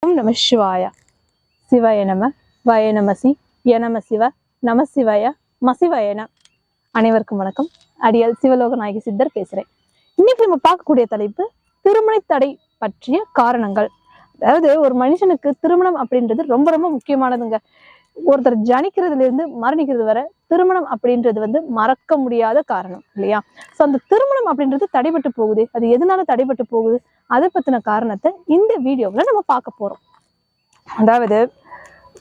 ஓம் நம சிவாய. சிவாய நம, வய நமசி, யநம சிவ, நம சிவாய, மசிவயன. அனைவருக்கும் வணக்கம். அடியால் சிவலோக நாயகி சித்தர் பேசுறேன். இன்னைக்கு நம்ம பார்க்கக்கூடிய தலைப்பு திருமண தடை பற்றிய காரணங்கள். அதாவது ஒரு மனுஷனுக்கு திருமணம் அப்படின்றது ரொம்ப ரொம்ப முக்கியமானதுங்க. ஒருத்தர் ஜனிக்கிறதுல இருந்து மரணிக்கிறது வரை திருமணம் அப்படின்றது மறக்க முடியாத காரணம் இல்லையா? சோ அந்த திருமணம் அப்படின்றது தடைபட்டு போகுது. அது எதனால தடைபட்டு போகுது, அதை பத்தின காரணத்தை இந்த வீடியோவில் நம்ம பார்க்க போறோம். அதாவது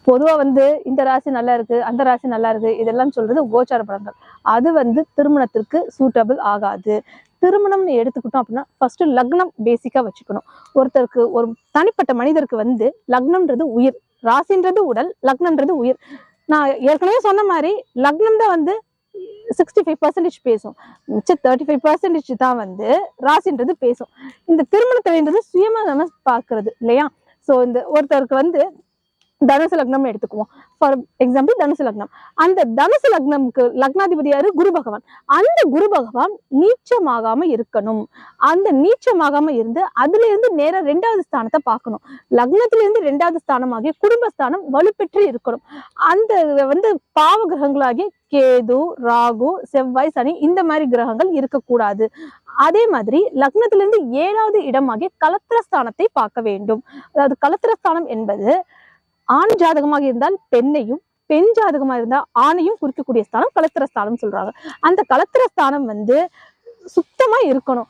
பொதுவா இந்த ராசி நல்லா இருக்கு, அந்த ராசி நல்லா இருக்கு, இதெல்லாம் சொல்றது கோச்சார பலன்கள். அது திருமணத்திற்கு சூட்டபிள் ஆகாது. திருமணம்னு எடுத்துக்கிட்டோம் அப்படின்னா ஃபர்ஸ்ட் லக்னம் பேசிக்கா வச்சுக்கணும். ஒருத்தருக்கு, ஒரு தனிப்பட்ட மனிதருக்கு லக்னம்ன்றது உயிர், ராசின்றது உடல், லக்னம்ன்றது உயிர். நான் ஏற்கனவே சொன்ன மாதிரி லக்னம் தான் 65% பேசும், மிச்சம் 35% தான் ராசின்றது பேசும். இந்த திருமணத்தின்றது சுயமா நம்ம பார்க்கறது இல்லையா? சோ இந்த ஒருத்தருக்கு தனுசு லக்னம் எடுத்துக்குவோம். ஃபார் எக்ஸாம்பிள் தனுசு லக்னம். அந்த தனுசு லக்னம்க்கு லக்னாதிபதி யாரு? குரு பகவான். அந்த குரு பகவான் நீச்சமாகாம இருக்கணும். அந்த நீச்சமாகாம இருந்து அதுல இருந்து நேரா 2வது ஸ்தானத்தை பார்க்கணும். லக்னத்துல இருந்து 2வது ஸ்தானமாகிய குடும்பஸ்தானம் வலுப்பெற்று இருக்கணும். அந்த பாவ கிரகங்களாகிய கேது, ராகு, செவ்வாய், சனி இந்த மாதிரி கிரகங்கள் இருக்கக்கூடாது. அதே மாதிரி லக்னத்துல இருந்து 7வது இடமாகிய கலத்திரஸ்தானத்தை பார்க்க வேண்டும். அதாவது கலத்திரஸ்தானம் என்பது ஆண் ஜாதகமாக இருந்தால் பெண்ணையும், பெண் ஜாதகமாக இருந்தால் ஆணையும் குறிக்கக்கூடிய ஸ்தானம் கலத்திரஸ்தானம் சொல்றாங்க. அந்த கலத்திரஸ்தானம் சுத்தமா இருக்கணும்.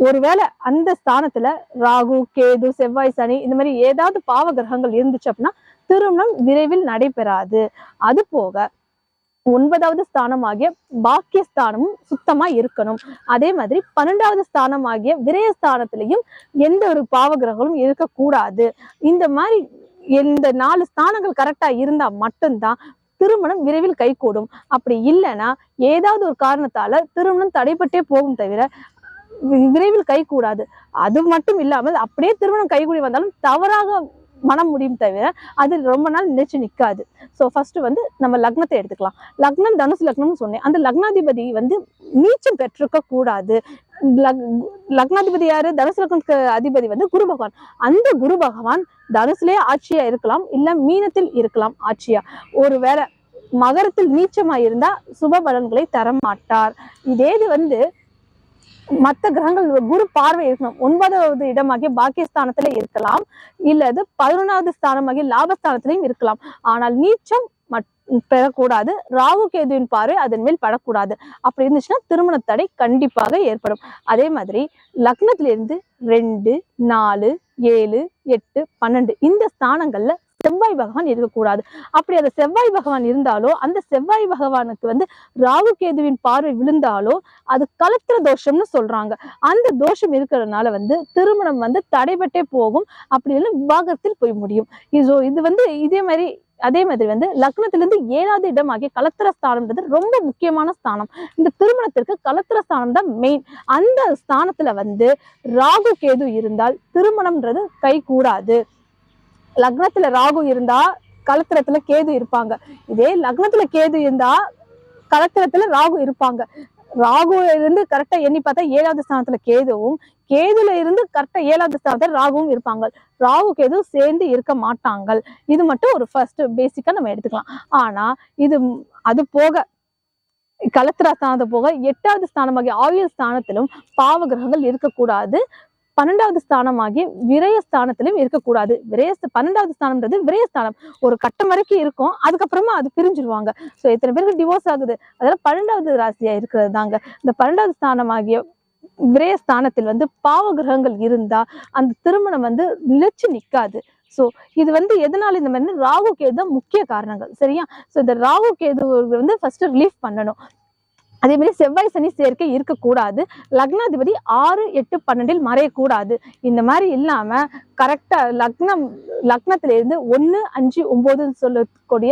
ஒருவேளை அந்த ஸ்தானத்துல ராகு, கேது, செவ்வாய், சனி இந்த மாதிரி ஏதாவது பாவ கிரகங்கள் இருந்துச்சு அப்படின்னா திருமணம் விரைவில் நடைபெறாது. அது போக 9வது ஸ்தானமாகிய பாக்கியஸ்தானமும் சுத்தமா இருக்கணும். அதே மாதிரி 12வது ஸ்தானமாகிய விரயஸ்தானத்திலையும் எந்த ஒரு பாவ கிரகங்களும் இருக்கக்கூடாது. இந்த மாதிரி இந்த 4 ஸ்தானங்கள் கரெக்டா இருந்தா மட்டும்தான் திருமணம் விரைவில் கைகூடும். அப்படி இல்லைன்னா ஏதாவது ஒரு காரணத்தால திருமணம் தடைபட்டே போகும் தவிர விரைவில் கைகூடாது. அது மட்டும் இல்லாமல் அப்படியே திருமணம் கைகூடி வந்தாலும் தவறாக மனம் முடியும் தவிர அது ரொம்ப நாள் நினைச்சு நிற்காது. ஸோ ஃபர்ஸ்ட் நம்ம லக்னத்தை எடுத்துக்கலாம். லக்னம் தனுசு லக்னம்னு சொன்னேன். அந்த லக்னாதிபதி நீச்சம் பெற்றிருக்க கூடாது. லக்னாதிபதி யாரு? தனுசு லக்னத்துக்கு அதிபதி குரு பகவான். அந்த குரு பகவான் தனுசுலேயே ஆட்சியா இருக்கலாம், இல்ல மீனத்தில் இருக்கலாம் ஆட்சியா. ஒருவேளை மகரத்தில் நீச்சமா இருந்தா சுப பலன்களை தர மாட்டார். இதே இது மற்ற கிரகங்கள் குரு பார்வை இருக்கணும். 9வது இடமாகிய பாக்கியஸ்தானத்துல இருக்கலாம், இல்லது 11வது ஸ்தானமாகிய லாபஸ்தானத்திலையும் இருக்கலாம். ஆனால் நீச்சம் பெறக்கூடாது. ராகு கேதுவின் பார்வை அதன் மேல் படக்கூடாது. அப்படி இருந்துச்சுன்னா திருமண தடை கண்டிப்பாக ஏற்படும். அதே மாதிரி லக்னத்திலிருந்து 2, 4, 7, 8, 12 இந்த ஸ்தானங்கள்ல செவ்வாய் பகவான் இருக்கக்கூடாது. அப்படி அந்த செவ்வாய் பகவான் இருந்தாலோ, அந்த செவ்வாய் பகவானுக்கு ராகு கேதுவின் பார்வை விழுந்தாலோ அது கலத்திர தோஷம்னு சொல்றாங்க. அந்த தோஷம் இருக்கிறதுனால திருமணம் தடைபட்டே போகும். அப்படி இல்லை விவாகரத்தில் போய் முடியும். இது அதே மாதிரி லக்னத்திலிருந்து 7வது இடம் ஆகிய கலத்திரஸ்தானம்ன்றது ரொம்ப முக்கியமான ஸ்தானம். இந்த திருமணத்திற்கு கலத்திரஸ்தானம் தான் மெயின். அந்த ஸ்தானத்துல ராகு கேது இருந்தால் திருமணம்ன்றது கை கூடாது. லக்னத்துல ராகு இருந்தா கலத்திரத்துல கேது இருப்பாங்க. இதே லக்னத்துல கேது இருந்தா கலத்திரத்துல ராகு இருப்பாங்க. ராகுல இருந்து கரெக்டா எண்ணி பார்த்தா 7வது ஸ்தானத்துல கேதுவும், கேதுல இருந்து கரெக்டா 7வது ஸ்தானத்துல ராகுவும் இருப்பாங்க. ராகு கேது சேர்ந்து இருக்க மாட்டாங்க. இது மட்டும் ஒரு ஃபர்ஸ்ட் பேசிக்கா நம்ம எடுத்துக்கலாம். ஆனா அது போக கலத்திர ஸ்தானத்தை போக 8வது ஸ்தானமாகிய ஆயுள் ஸ்தானத்திலும் பாவ கிரகங்கள் இருக்கக்கூடாது. 12வது ஸ்தானமாகிய விரயஸ்தானத்திலும் இருக்கக்கூடாது. 12வது ஸ்தானம்ன்றது விரயஸ்தானம். ஒரு கட்டம் வரைக்கும் இருக்கும், அதுக்கப்புறமா அது பிரிஞ்சிருவாங்க. ஸோ எத்தனை பேருக்கு டிவோர்ஸ் ஆகுது? அதெல்லாம் 12வது ராசியா இருக்கிறது தாங்க. இந்த 12வது ஸ்தானமாகிய விரயஸ்தானத்தில் பாவ கிரகங்கள் இருந்தா அந்த திருமணம் நிலைச்சு நிற்காது. ஸோ இது எதனால இந்த மாதிரி ராகு கேது தான் முக்கிய காரணங்கள். சரியா? ஸோ இந்த ராகு கேது ஃபர்ஸ்ட் ரிலீஃப் பண்ணணும். அதே மாதிரி செவ்வாய் சனி சேர்க்கை இருக்கக்கூடாது. லக்னாதிபதி 6, 8, 12 மறையக்கூடாது. இந்த மாதிரி இல்லாம கரெக்டா லக்னத்தில இருந்து 1, 5, 9 சொல்லக்கூடிய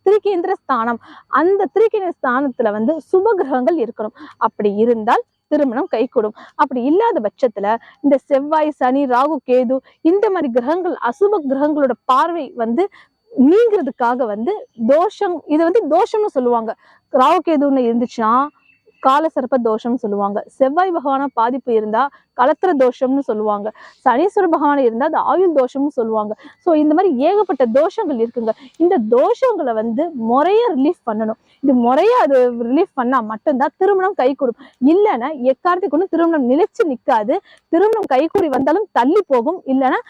திரிகேந்திர ஸ்தானம், அந்த திரிகேந்திர ஸ்தானத்துல சுப கிரகங்கள் இருக்கணும். அப்படி இருந்தால் திருமணம் கைகூடும். அப்படி இல்லாத பட்சத்துல இந்த செவ்வாய், சனி, ராகு, கேது இந்த மாதிரி கிரகங்கள், அசுப கிரகங்களோட பார்வை நீங்கிறதுக்காக தோஷம், இது தோஷம்னு சொல்லுவாங்க. ராகு கேதுன்னு இருந்துச்சுன்னா காலசர்ப்ப தோஷம்னு சொல்லுவாங்க. செவ்வாய் பகவான பாதிப்பு இருந்தா கலத்திர தோஷம்னு சொல்லுவாங்க. சனீஸ்வர பகவான் இருந்தா அது ஆயுள் தோஷம்னு சொல்லுவாங்க. ஸோ இந்த மாதிரி ஏகப்பட்ட தோஷங்கள் இருக்குங்க. இந்த தோஷங்களை வந்து முறையா ரிலீஃப் பண்ணணும். இது முறையா அது ரிலீஃப் பண்ணா மட்டும்தான் திருமணம் கை கொடுக்கும். இல்லைன்னா எக்காரணத்துக்கு ஒண்ணு திருமணம் நிலைச்சு நிற்காது. திருமணம் கைகூடி வந்தாலும் தள்ளி போகும், இல்லைன்னா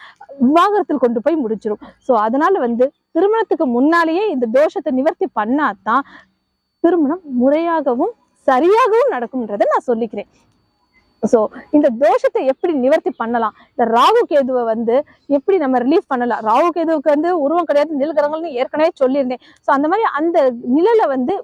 விவாகரத்தில் கொண்டு போய் முடிச்சிடும். ஸோ அதனால வந்து திருமணத்துக்கு முன்னாலேயே இந்த தோஷத்தை நிவர்த்தி பண்ணாதான் திருமணம் முறையாகவும் சரியாகவும் நடக்கும்ன்றதை நான் சொல்லிக்கிறேன். சோ இந்த தோஷத்தை எப்படி நிவர்த்தி பண்ணலாம், இந்த ராகு கேதுவை வந்து எப்படி நம்ம ரிலீஃப் பண்ணலாம். ராகு கேதுவுக்கு வந்து உருவம் கிடையாது, நிழல்கிரகங்கள்னு ஏற்கனவே சொல்லியிருந்தேன். சோ அந்த மாதிரி அந்த நிழலை வந்து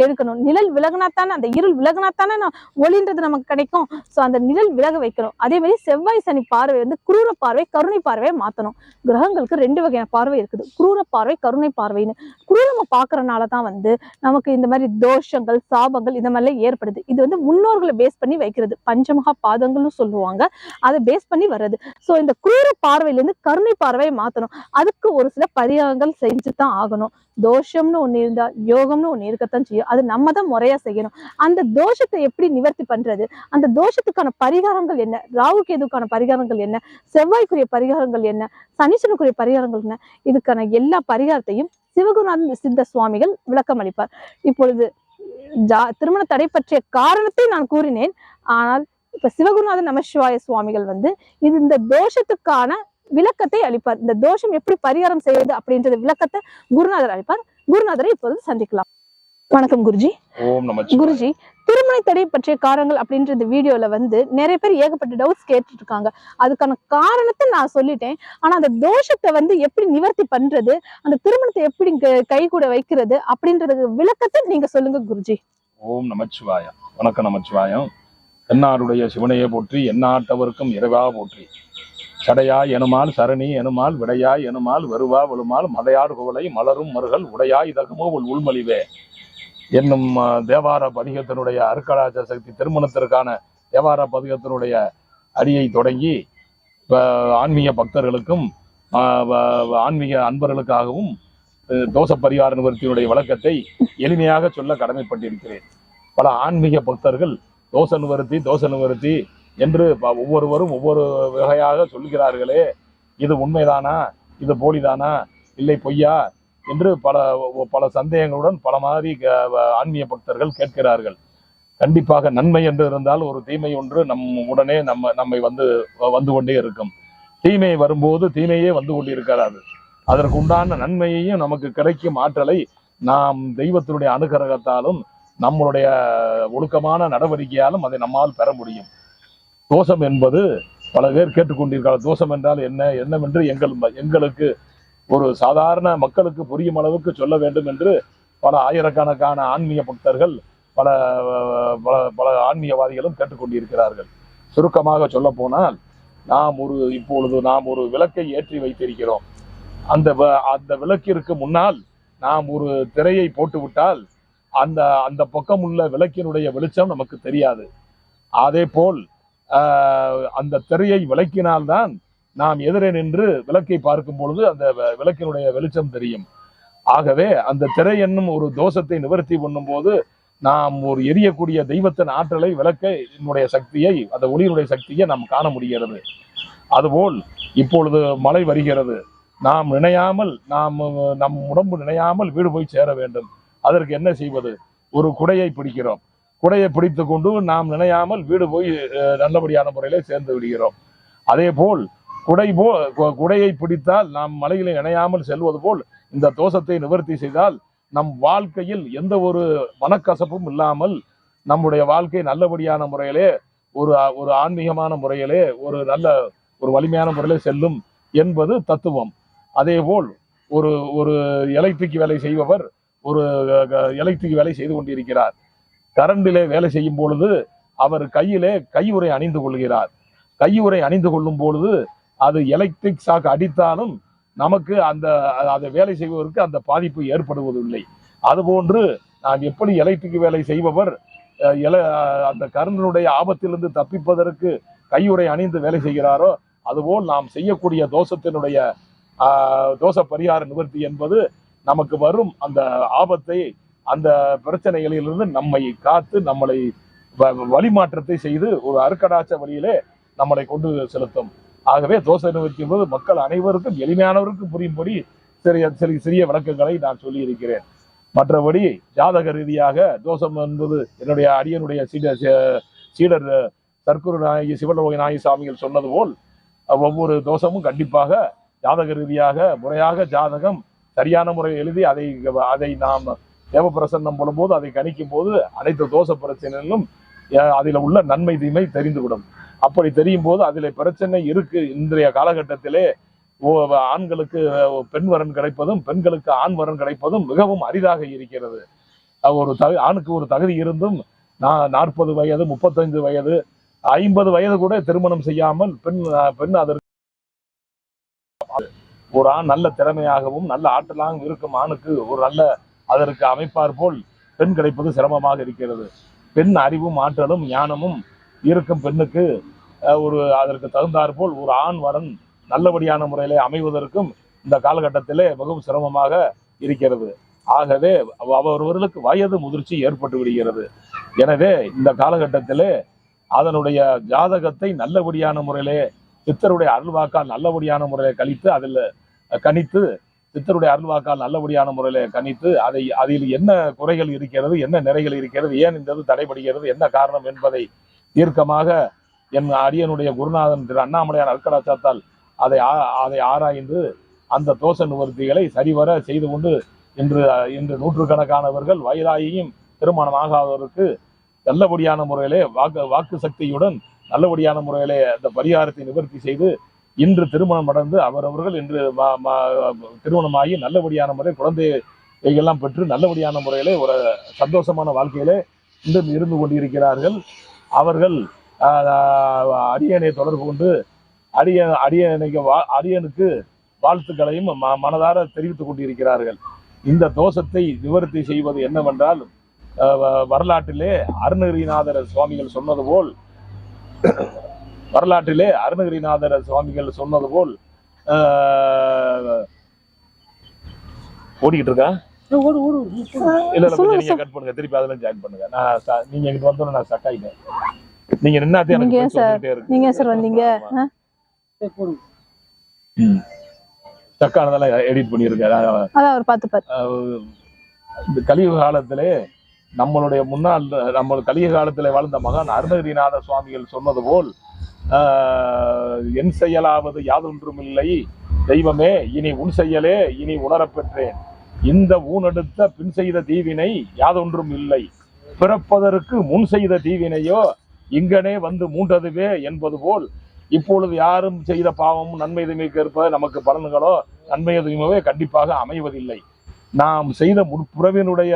எடுக்கணும். நிழல் விலகினாத்தானே, அந்த இருள் விலகினாத்தானே ஒளின்றது நமக்கு கிடைக்கும். சோ அந்த நிழல் விலக வைக்கணும். அதே மாதிரி செவ்வாய் சனி பார்வை வந்து குரூர பார்வை கருணை பார்வையை மாத்தணும். கிரகங்களுக்கு 2 வகையான பார்வை இருக்குது, குரூர பார்வை கருணை பார்வைன்னு. குரூரமா பாக்குறதுனாலதான் வந்து நமக்கு இந்த மாதிரி தோஷங்கள் சாபங்கள் இந்த மாதிரிலாம் ஏற்படுது. இது வந்து முன்னோர்களை பேஸ் பண்ணி வைக்கிறது, பஞ்சமகா பாதங்கள்னு சொல்லுவாங்க, அதை பேஸ் பண்ணி வர்றது. சோ இந்த குரூர பார்வையில இருந்து கருணை பார்வையை மாத்தணும். அதுக்கு ஒரு சில பரிகாரங்கள் செஞ்சுதான் ஆகணும். தோஷம்னு ஒண்ணு இருந்தா யோகம்னு ஒண்ணு இருக்கத்தான் செய்யும். அது நம்ம தான் முறையா செய்யணும். அந்த தோஷத்தை எப்படி நிவர்த்தி பண்றது, அந்த தோஷத்துக்கான பரிகாரங்கள் என்ன, ராகு கேதுக்கான பரிகாரங்கள் என்ன, செவ்வாய்க்குரிய பரிகாரங்கள் என்ன, சனீஸ்வரனுக்குரிய பரிகாரங்கள் என்ன, இதுக்கான எல்லா பரிகாரத்தையும் சிவகுருநாத சித்த சுவாமிகள் விளக்கம் அளிப்பார். இப்பொழுது திருமண தடை பற்றிய காரணத்தை நான் கூறினேன். ஆனால் இப்ப சிவகுருநாத நமசிவாய சுவாமிகள் வந்து இந்த தோஷத்துக்கான விளக்கத்தை அளிப்பார். இந்த தோஷம் எப்படி பரிகாரம் செய்வது அப்படின்றது விளக்கத்தை குருநாதர் அளிப்பார். குருநாதரை இப்போது சந்திக்கலாம். வணக்கம் குருஜி. ஓம் நமச்சிவாய. குருஜி, திருமண தடை பற்றிய காரணங்கள் அப்படின்ற இந்த வீடியோல வந்து நிறைய பேர் ஏகப்பட்ட டவுட்ஸ் கேட்டுட்டு இருக்காங்க. அதுக்கான காரணத்தை நான் சொல்லிட்டேன். ஆனா அந்த தோஷத்தை வந்து எப்படி நிவர்த்தி பண்றது, அந்த திருமணத்தை எப்படி கை கூட வைக்கிறது அப்படின்றதுக்கு விளக்கத்தை நீங்க சொல்லுங்க குருஜி. ஓம் நமச்சிவாய. வணக்கம் நமச்சிவாயம். என்னாருடைய சிவனையை போற்றி, எந்நாட்டவருக்கும் இறைவா போற்றி. சடையாய் எனுமால் சரணி எனுமால் விடையாய் எனுமால் வருவா வலுமால் மதையார் குவளை மலரும் மருகள் உடையாய் இதகமோ உள்மொழிவே என்னும் தேவார பதிகத்தினுடைய அருக்கடாச்ச சக்தி திருமணத்திற்கான தேவார பதிகத்தினுடைய அடியை தொடங்கி ஆன்மீக பக்தர்களுக்கும் ஆன்மீக அன்பர்களுக்காகவும் தோஷ பரிகார நிவர்த்தியினுடைய விளக்கத்தை எளிமையாக சொல்ல கடமைப்பட்டிருக்கிறேன். பல ஆன்மீக பக்தர்கள் தோஷ நிவர்த்தி என்று ஒவ்வொருவரும் ஒவ்வொரு வகையாக சொல்கிறார்களே, இது உண்மைதானா, இது போலிதானா, இல்லை பொய்யா என்று பல சந்தேகங்களுடன் பல மாதிரி ஆன்மீக பக்தர்கள் கேட்கிறார்கள். கண்டிப்பாக நன்மை என்று இருந்தால் ஒரு தீமை ஒன்று உடனே நம்மை வந்து கொண்டே இருக்கும். தீமை வரும்போது தீமையே வந்து கொண்டிருக்கிறாது. அதற்கு உண்டான நன்மையையும் நமக்கு கிடைக்கும் ஆற்றலை நாம் தெய்வத்தினுடைய அனுகிரகத்தாலும் நம்மளுடைய ஒழுக்கமான நடவடிக்கையாலும் அதை நம்மால் பெற முடியும். தோஷம் என்பது பல பேர் கேட்டுக்கொண்டிருக்கிறார். தோஷம் என்றால் என்னவென்று எங்களுக்கு ஒரு சாதாரண மக்களுக்கு புரியும் அளவுக்கு சொல்ல வேண்டும் என்று பல ஆயிரக்கணக்கான ஆன்மீக பக்தர்கள் பல பல ஆன்மீகவாதிகளும் கேட்டுக்கொண்டிருக்கிறார்கள். சுருக்கமாக சொல்ல போனால் இப்பொழுது நாம் ஒரு விளக்கை ஏற்றி வைத்திருக்கிறோம். அந்த விளக்கிற்கு முன்னால் நாம் ஒரு திரையை போட்டுவிட்டால் அந்த பக்கம் உள்ள விளக்கினுடைய வெளிச்சம் நமக்கு தெரியாது. அதே போல் அந்த திரையை விளக்கினால்தான் நாம் எதிரே நின்று விளக்கை பார்க்கும் பொழுது அந்த விளக்கினுடைய வெளிச்சம் தெரியும். ஆகவே அந்த திரை என்னும் ஒரு தோஷத்தை நிவர்த்தி பண்ணும் போது நாம் ஒரு எரியக்கூடிய தெய்வத்தின் ஆற்றலை விளக்கினுடைய சக்தியை, அந்த ஒளியினுடைய சக்தியை நாம் காண முடிகிறது. அதுபோல் இப்பொழுது மழை வருகிறது. நாம் நினையாமல் நம் உடம்பு நினையாமல் வீடு போய் சேர வேண்டும். அதற்கு என்ன செய்வது? ஒரு குடையை பிடிக்கிறோம். குடையை பிடித்து கொண்டு நாம் நினையாமல் வீடு போய் நல்லபடியான முறையில சேர்ந்து விடுகிறோம். அதே போல் குடையை பிடித்தால் நாம் மலையில இணையாமல் செல்வது போல் இந்த தோஷத்தை நிவர்த்தி செய்தால் நம் வாழ்க்கையில் எந்த ஒரு மனக்கசப்பும் இல்லாமல் நம்முடைய வாழ்க்கை நல்லபடியான முறையிலே ஒரு ஆன்மீகமான முறையிலே ஒரு வலிமையான முறையிலே செல்லும் என்பது தத்துவம். அதே போல் ஒரு எலக்ட்ரிக் வேலை செய்பவர் ஒரு எலக்ட்ரிக் வேலை செய்து கொண்டிருக்கிறார். கரண்டிலே வேலை செய்யும் பொழுது அவர் கையிலே கையுறை அணிந்து கொள்கிறார். கையுறை அணிந்து கொள்ளும் பொழுது அது எலக்ட்ரிக் ஷாக் அடித்தாலும் நமக்கு அதை வேலை செய்வதற்கு அந்த பாதிப்பு ஏற்படுவதில்லை. அதுபோன்று நாம் எப்படி எலக்ட்ரிக் வேலை செய்பவர் அந்த கரண்டினுடைய ஆபத்திலிருந்து தப்பிப்பதற்கு கையுறை அணிந்து வேலை செய்கிறாரோ, அதுபோல் நாம் செய்யக்கூடிய தோஷ பரிகார நிவர்த்தி என்பது நமக்கு வரும் அந்த ஆபத்தை அந்த பிரச்சனைகளிலிருந்து நம்மை காத்து நம்மளை வழிமாற்றத்தை செய்து ஒரு அருக்கடாச்ச வழியிலே நம்மளை கொண்டு செலுத்தும். ஆகவே தோஷ நிவர்த்தி என்பது மக்கள் அனைவருக்கும் எளிமையானவருக்கும் புரியும்படி சிறிய விளக்கங்களை நான் சொல்லி இருக்கிறேன். மற்றபடி ஜாதக ரீதியாக தோஷம் என்பது என்னுடைய அடியனுடைய சீடர் சர்க்குரு நாயகி சிவலோக நாயகி சாமிகள் சொன்னது போல் ஒவ்வொரு தோஷமும் கண்டிப்பாக ஜாதக ரீதியாக முறையாக ஜாதகம் சரியான முறையில் எழுதி அதை நாம் தேவப்பிரசன்னம் போடும்போது அதை கணிக்கும் போது அனைத்து தோஷ பிரச்சனைகளும் அதில் உள்ள நன்மை தீமை தெரிந்துவிடும். அப்படி தெரியும் போது அதில் பிரச்சனை இருக்கு. இன்றைய காலகட்டத்திலே ஆண்களுக்கு பெண் வரன் கிடைப்பதும் பெண்களுக்கு ஆண் வரன் கிடைப்பதும் மிகவும் அரிதாக இருக்கிறது. ஆணுக்கு ஒரு தகுதி இருந்தும் 40 வயது 35 வயது 50 வயது கூட திருமணம் செய்யாமல் பெண் அதற்கு ஒரு ஆண் நல்ல திறமையாகவும் நல்ல ஆற்றலாகவும் இருக்கும் ஆணுக்கு ஒரு நல்ல அதற்கு அமைப்பார் போல் பெண் கிடைப்பது சிரமமாக இருக்கிறது. பெண் அறிவும் ஆற்றலும் ஞானமும் இருக்கும் பெண்ணுக்கு அதற்கு தகுந்தாற் போல் ஒரு ஆண் வரன் நல்லபடியான முறையிலே அமைவதற்கும் இந்த காலகட்டத்திலே மிகவும் சிரமமாக இருக்கிறது. ஆகவே அவர்களுக்கு வயது முதிர்ச்சி ஏற்பட்டு விடுகிறது. எனவே இந்த காலகட்டத்திலே அதனுடைய ஜாதகத்தை நல்லபடியான முறையிலே சித்தருடைய அருள்வாக்கால் நல்லபடியான முறையிலே கணித்து சித்தருடைய அருள்வாக்கால் நல்லபடியான முறையிலே கணித்து அதில் என்ன குறைகள் இருக்கிறது, என்ன நிறைகள் இருக்கிறது, ஏன் இந்த தடைபடுகிறது, என்ன காரணம் என்பதை தீர்க்கமாக என் அரியனுடைய குருநாதன் திரு அண்ணாமலையார் அருட்கடாட்சத்தால் அதை ஆராய்ந்து அந்த தோஷ நிவர்த்திகளை சரிவர செய்து கொண்டு இன்று நூற்றுக்கணக்கானவர்கள் வயதாகியும் திருமணம் ஆகாதவருக்கு நல்லபடியான முறையிலே வாக்கு சக்தியுடன் நல்லபடியான முறையிலே அந்த பரிகாரத்தை நிவர்த்தி செய்து இன்று திருமணம் அடைந்து அவரவர்கள் இன்று திருமணமாகி நல்லபடியான முறை குழந்தைகளெல்லாம் பெற்று நல்லபடியான முறையிலே ஒரு சந்தோஷமான வாழ்க்கையிலே இன்று இருந்து கொண்டிருக்கிறார்கள். அவர்கள் அரியணை தொடர்பு கொண்டு அரியனுக்கு வாழ்த்துக்களையும் மனதார தெரிவித்துக் கொண்டிருக்கிறார்கள். இந்த தோஷத்தை நிவர்த்தி செய்வது என்னவென்றால் வரலாற்றிலே அருணகிரிநாதர் சுவாமிகள் சொன்னது போல் ஓடிக்கிட்டு இருக்கா இல்ல நீங்க கட் பண்ணுங்க, திருப்பி அதுல ஜாயின் பண்ணுங்க. நீங்க எங்கிட்ட வந்தோன்னு நான் ஸ்டக் ஆயிட்டேன். நீங்க நின்னாதே நீங்க சார் வந்தீங்க ஸ்டக் ஆனதெல்லாம் எடிட் பண்ணிருக்கேன். அதான் ஒரு பார்த்து இந்த கலியுக காலத்திலே நம்மளுடைய முன்னாள் கலியுக காலத்திலே வாழ்ந்த மகான் அருணகிரிநாத சுவாமிகள் சொன்னது போல் என் செயலாவது யாதொன்றும் இல்லை தெய்வமே இனி உன் செயலே இனி உணரப்பெற்றேன். இந்த ஊனெடுத்த பின் செய்த தீவினை யாதொன்றும் இல்லை, பிறப்பதற்கு முன் செய்த தீவினையோ இங்கனே வந்து மூண்டதுவே என்பது போல் இப்பொழுது யாரும் செய்த பாவமும் நன்மை தீமைக்கு ஏற்ப நமக்கு பலன்களோ நன்மை தீமையோ கண்டிப்பாக அமைவதில்லை. நாம் செய்த முற்புறவினுடைய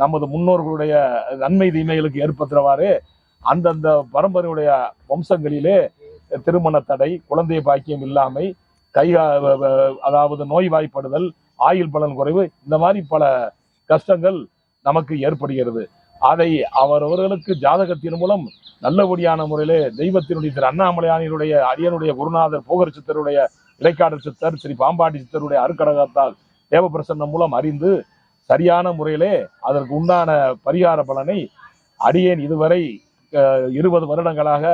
நமது முன்னோர்களுடைய நன்மை தீமைகளுக்கு ஏற்படுத்துறவாறு அந்தந்த பரம்பரையுடைய வம்சங்களிலே திருமண தடை, குழந்தை பாக்கியம் இல்லாமை, அதாவது நோய்வாய்ப்படுதல், ஆயுள் பலன் குறைவு, இந்த மாதிரி பல கஷ்டங்கள் நமக்கு ஏற்படுகிறது. அதை அவரவர்களுக்கு ஜாதகத்தின் மூலம் நல்லபடியான முறையிலே தெய்வத்தினுடைய திரு அண்ணாமலையானுடைய அரியனுடைய குருநாதர் போகர் சித்தருடைய இடைக்காடல் சித்தர் ஸ்ரீ பாம்பாட்டி சித்தருடைய அருக்கடகத்தால் தேவப்பிரசன்னம் மூலம் அறிந்து சரியான முறையிலே அதற்கு உண்டான பரிகார பலனை அடியேன் இதுவரை 20 வருடங்களாக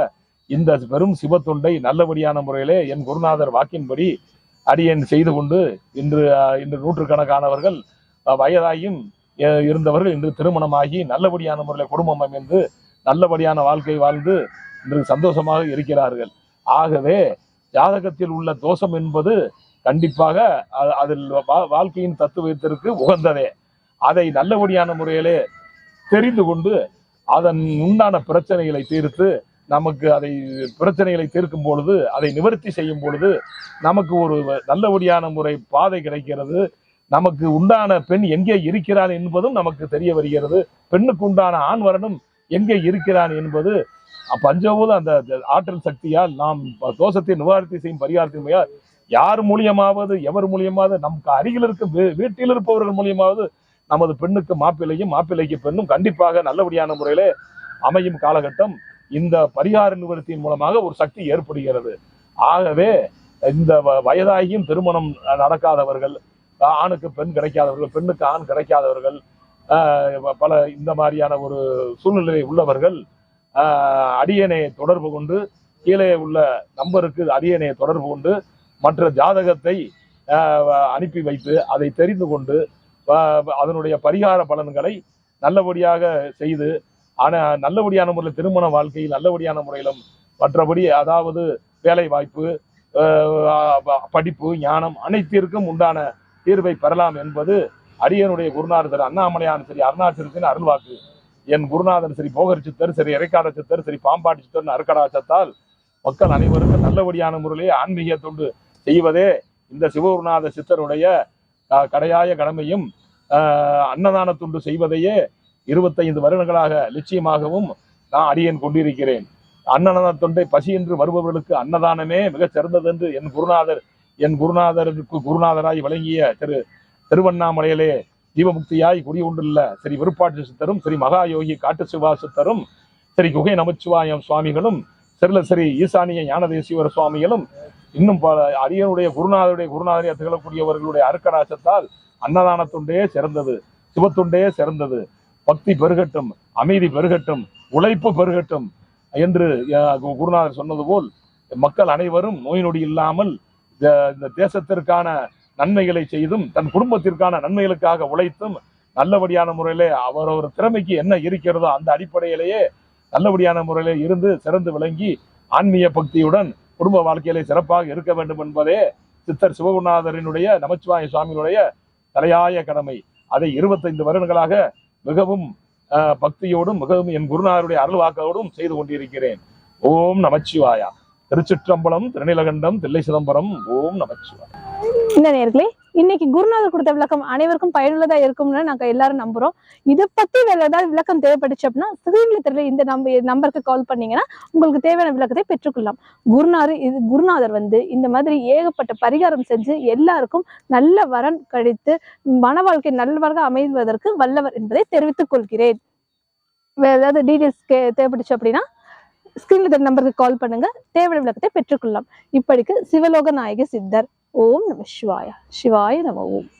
இந்த பெரும் சிவத்தொண்டை நல்லபடியான முறையிலே என் குருநாதர் வாக்கின்படி அடியேன் செய்து கொண்டு இன்று நூற்றுக்கணக்கானவர்கள் வயதாயும் இருந்தவர்கள் இன்று திருமணமாகி நல்லபடியான முறையில் குடும்பம் அமைந்து நல்லபடியான வாழ்க்கை வாழ்ந்து இன்று சந்தோஷமாக இருக்கிறார்கள். ஆகவே ஜாதகத்தில் உள்ள தோஷம் என்பது கண்டிப்பாக அதில் வாழ்க்கையின் தத்துவத்திற்கு உகந்ததே. அதை நல்லபடியான முறையிலே தெரிந்து கொண்டு அதன் உண்டான பிரச்சனைகளை தீர்த்து நமக்கு பிரச்சனைகளை தீர்க்கும் பொழுது அதை நிவர்த்தி செய்யும் பொழுது நமக்கு ஒரு நல்லபடியான முறை பாதை கிடைக்கிறது. நமக்கு உண்டான பெண் எங்கே இருக்கிறான் என்பதும் நமக்கு தெரிய வருகிறது. பெண்ணுக்கு உண்டான ஆண் வரனும் எங்கே இருக்கிறான் என்பது பஞ்சபூத அந்த ஆற்றல் சக்தியால் நாம் தோஷத்தை நிவாரணத்தை செய்யும் பரிகாரத்தின் யார் மூலியமாவது எவர் மூலியமாவது நமக்கு அருகில் இருக்கும் வீட்டில் இருப்பவர்கள் மூலியமாவது நமது பெண்ணுக்கு மாப்பிள்ளையும் மாப்பிள்ளைக்கு பெண்ணும் கண்டிப்பாக நல்லபடியான முறையிலே அமையும் காலகட்டம் இந்த பரிகார நிவர்த்தியின் மூலமாக ஒரு சக்தி ஏற்படுகிறது. ஆகவே இந்த வயதாகியும் திருமணம் நடக்காதவர்கள், ஆணுக்கு பெண் கிடைக்காதவர்கள், பெண்ணுக்கு ஆண் கிடைக்காதவர்கள், பல இந்த மாதிரியான ஒரு சூழ்நிலை உள்ளவர்கள் அடியனை தொடர்பு கொண்டு கீழே உள்ள நம்பருக்கு அடியனை தொடர்பு கொண்டு மற்ற ஜாதகத்தை அனுப்பி வைத்து அதை தெரிந்து கொண்டு அதனுடைய பரிகார பலன்களை நல்லபடியாக செய்து நல்லபடியான முறையில் திருமண வாழ்க்கையில் நல்லபடியான முறையிலும் மற்றபடி அதாவது வேலை வாய்ப்பு படிப்பு ஞானம் அனைத்திற்கும் உண்டான தீர்வை பெறலாம் என்பது அடியனுடைய குருநாதர் அண்ணாமலையான் சரி அருணாச்சலத்தின் அருள்வாக்கு. என் குருநாதன் சரி போகர் சித்தர் சரி இறைக்காட சித்தர் சரி பாம்பாட்டி சித்தர் அருக்கடாச்சத்தால் மக்கள் அனைவருக்கும் நல்லபடியான முறையிலே ஆன்மீக தொண்டு செய்வதே இந்த சிவகுருநாத சித்தருடைய கடையாய கடமையும் அன்னதான தொண்டு செய்வதையே 25 வருடங்களாக லட்சியமாகவும் நான் அடியேன் கொண்டிருக்கிறேன். அன்னதான தொண்டை பசியின்றி வருபவர்களுக்கு அன்னதானமே மிகச் சிறந்தது என்று என் குருநாதருக்கு குருநாதராய் வழங்கிய திருவண்ணாமலையிலே ஜீவமுக்தியாய் குடியுண்டுள்ள ஸ்ரீ விருப்பாட்சி சித்தரும் ஸ்ரீ மகா யோகி காட்டு சிவா சித்தரும் ஸ்ரீ குகை நமச்சிவாயம் சுவாமிகளும் ஸ்ரீ ஈசானிய ஞானதேசிவர சுவாமிகளும் இன்னும் பல அடியனுடைய குருநாதரை திகழக்கூடியவர்களுடைய அருக்கராசத்தால் அன்னதான தொண்டே சிறந்தது, சிவத்தொண்டே சிறந்தது. பக்தி பெருகட்டும், அமைதி பெருகட்டும், உழைப்பு பெருகட்டும் என்று குருநாதர் சொன்னது போல் மக்கள் அனைவரும் நோய் நொடி இல்லாமல் இந்த தேசத்திற்கான நன்மைகளை செய்தும் தன் குடும்பத்திற்கான நன்மைகளுக்காக உழைத்தும் நல்லபடியான முறையிலே அவரவர் திறமைக்கு என்ன இருக்கிறதோ அந்த அடிப்படையிலேயே நல்லபடியான முறையிலே இருந்து சிறந்து விளங்கி ஆன்மீக பக்தியுடன் குடும்ப வாழ்க்கையிலே சிறப்பாக இருக்க வேண்டும் என்பதே சித்தர் சிவகுருநாதரினுடைய நமச்சிவாய சுவாமிகளுடைய தலையாய கடமை. அதை 25 வருடங்களாக மிகவும் பக்தியோடும் மிகவும் என் குருநாதருடைய அருள்வாக்கோடும் செய்து கொண்டிருக்கிறேன். ஓம் நமச்சிவாயா. திருச்சிற்றம்பலம், திருநீலகண்டம், தில்லை சிதம்பரம். ஓம் நமச்சிவாயா. இந்த நேர்களே, இன்னைக்கு குருநாதர் கொடுத்த விளக்கம் அனைவருக்கும் பயனுள்ளதா இருக்கும்னு நாங்க எல்லாரும் நம்புறோம். இதை பத்தி வேற ஏதாவது விளக்கம் தேவைப்பட்டுச்சு அப்படின்னா ஸ்கிரீன்ல தெரியல இந்த நம்பருக்கு கால் பண்ணீங்கன்னா உங்களுக்கு தேவையான விளக்கத்தை பெற்றுக்கொள்ளலாம். குருநாதர் இந்த மாதிரி ஏகப்பட்ட பரிகாரம் செஞ்சு எல்லாருக்கும் நல்ல வரன் கழித்து மன வாழ்க்கை நல்லவராக அமைவதற்கு வல்லவர் என்பதை தெரிவித்துக் கொள்கிறேன். வேற ஏதாவது டீடைல்ஸ் தேவைப்பட்டுச்சு அப்படின்னா ஸ்கிரீன்ல தெரிய நம்பருக்கு கால் பண்ணுங்க, தேவையான விளக்கத்தை பெற்றுக்கொள்ளலாம். இப்படிக்கு சிவலோக நாயகி சித்தர். ஓம் நம சிவாய. சிவாய நம. ஓம்.